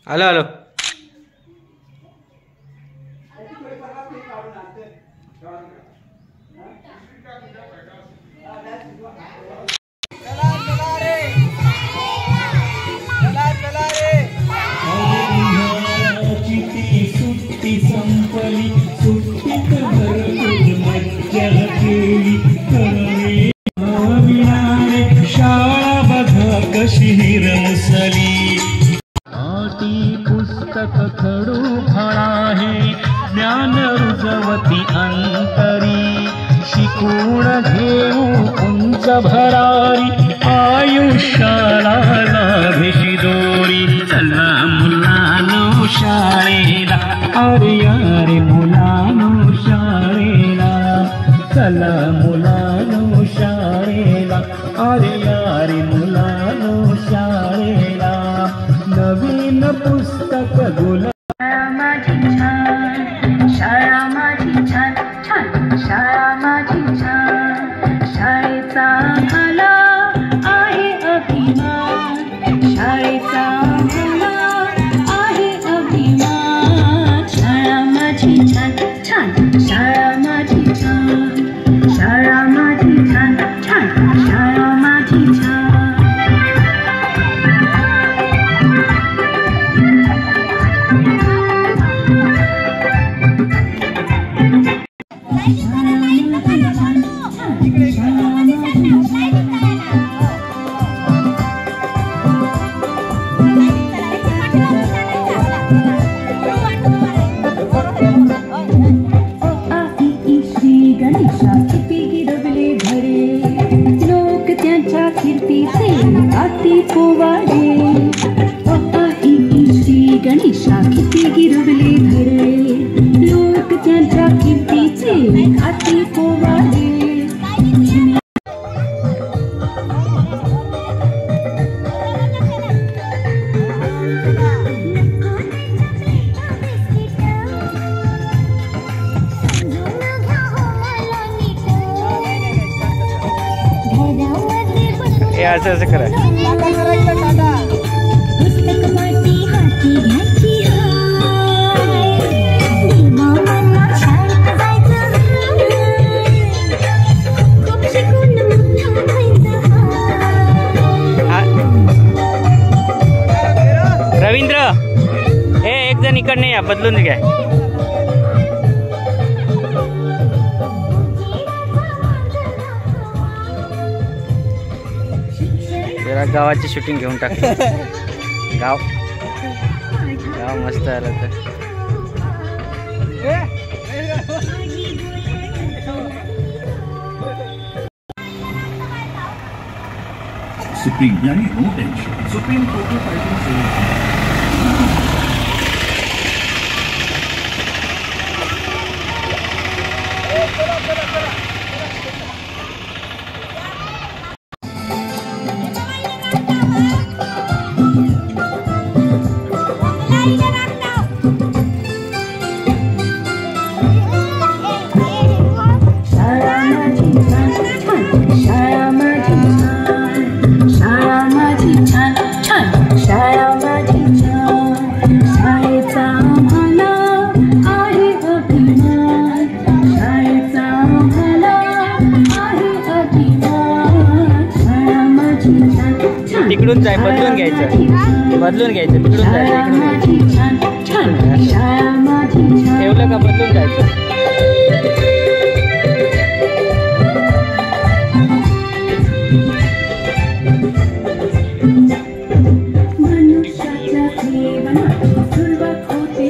आलो आलो. सुट्टी संपली सुट्टीत भरपूर मज्जा केली करणे विणारे शाळा बघा कशी रमसली. आटी पुस्तक खडू फळाहे ज्ञान रुजवती अंतरी शिकून घेऊ उंच भरारी आयुष्याला लाभेशी दोरी. चला मुलांनो शाळेला अरे अरे मुलांनो शाळेला चला मुलांनो शाळेला अरे अरे मुलांनो शाळेला नवीन पुस्तक गुल. शाळा माझी छान छान शाळा माझी छान शाळेचा मला आहे अभिमान शाळेचा मला आहे अभिमान. शाळा माझी छान छान शाळा माझी छान शाळा माझी छान छान शाळा माझी छान. लोक त्यांच्या कीर्तीचे आती पोवाडे. श्री गणेशा किती गिरवले धरे लोक त्यांच्या कीर्तीचे आती पोवाडे. असं करा. रवींद्र हे एक जण इकडे या बदलून घ्या. जरा गावाची शूटिंग घेऊन टाक. गाव गाव मस्त आलं तर. सुप्रीम यानी no tension supreme photo fighting. तिकडून जाय बदलून घ्यायचं बदलून घ्यायचं तिकडून जायचं ठेवलं का बदलून जायचं. मनुष्याच्या जीवनात सुरुवात होते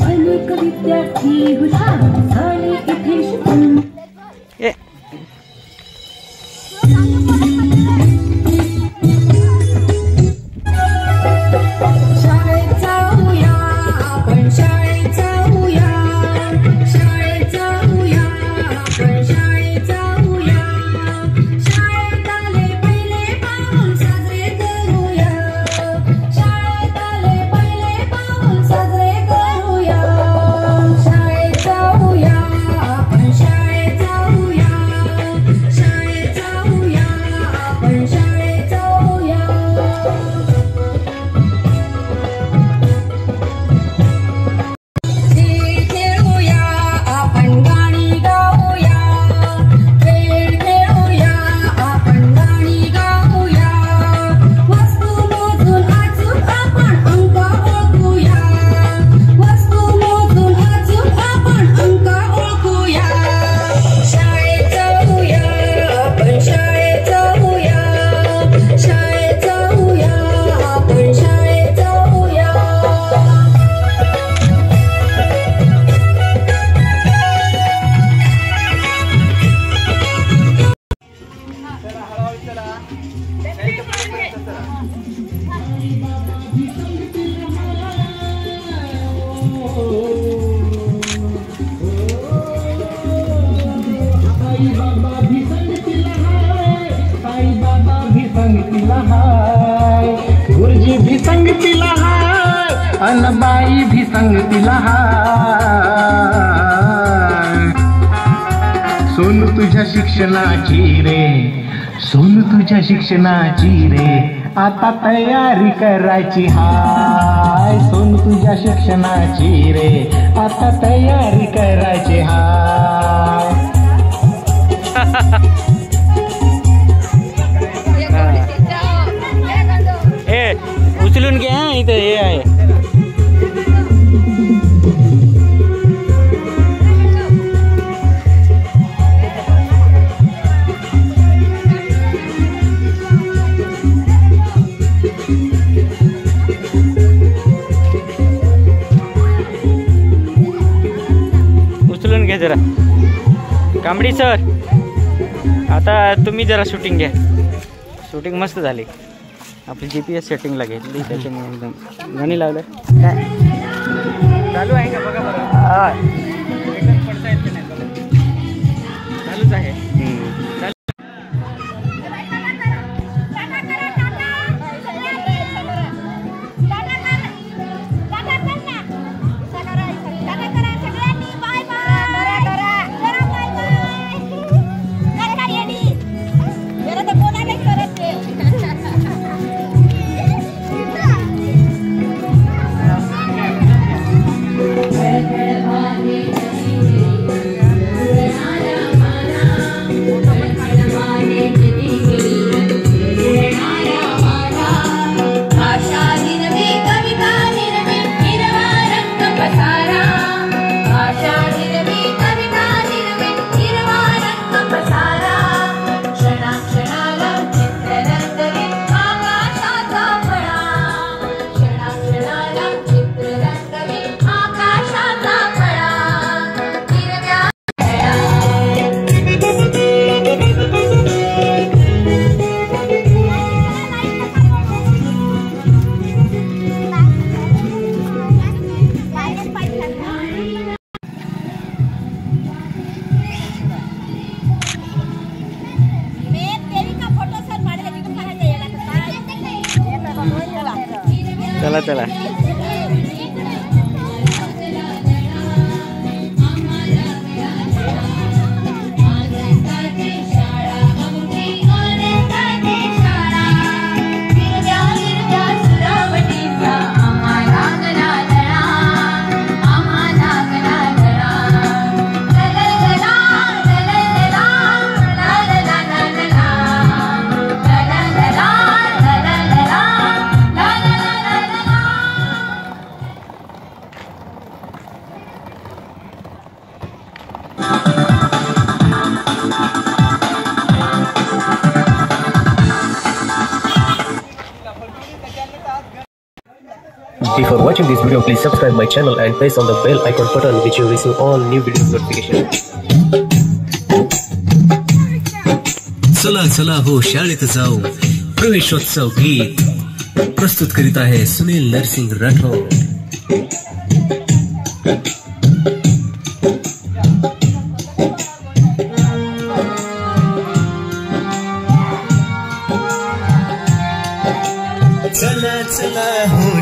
अनेक विद्यार्थी हुशार झाले इथे शिकून. शाळेत जाऊया आपण शाळेत जाऊया शाळेत तिला हाय अन बाई भी संगतीला हाय. सोनू तुझ्या शिक्षणाची रे, सोनू तुझ्या शिक्षणाची रे, आता तयारी करायची हाय. सोनू तुझ्या शिक्षणाची रे, आता तयारी करायची हाय. ए उचलून घ्या, इथं हे आहे. उचलून घ्या जरा कांबडी सर. आता तुम्ही जरा शूटिंग घ्या. शूटिंग मस्त झाली. आपली GPS सेटिंगला घेतली त्याच्यामुळे एकदम गाणी लावलं. काय चालू आहे का बघा बरं. एकदम पडता येत नाही. चालूच आहे. चला चला. Before watching this video, please subscribe my channel and press on the bell icon button which will receive all new video notifications. चला चला हो शाळेत जाऊ प्रवेशोत्सव गीत प्रस्तुत करीत आहे सुनील नरसिंग राठोड. चला चला हो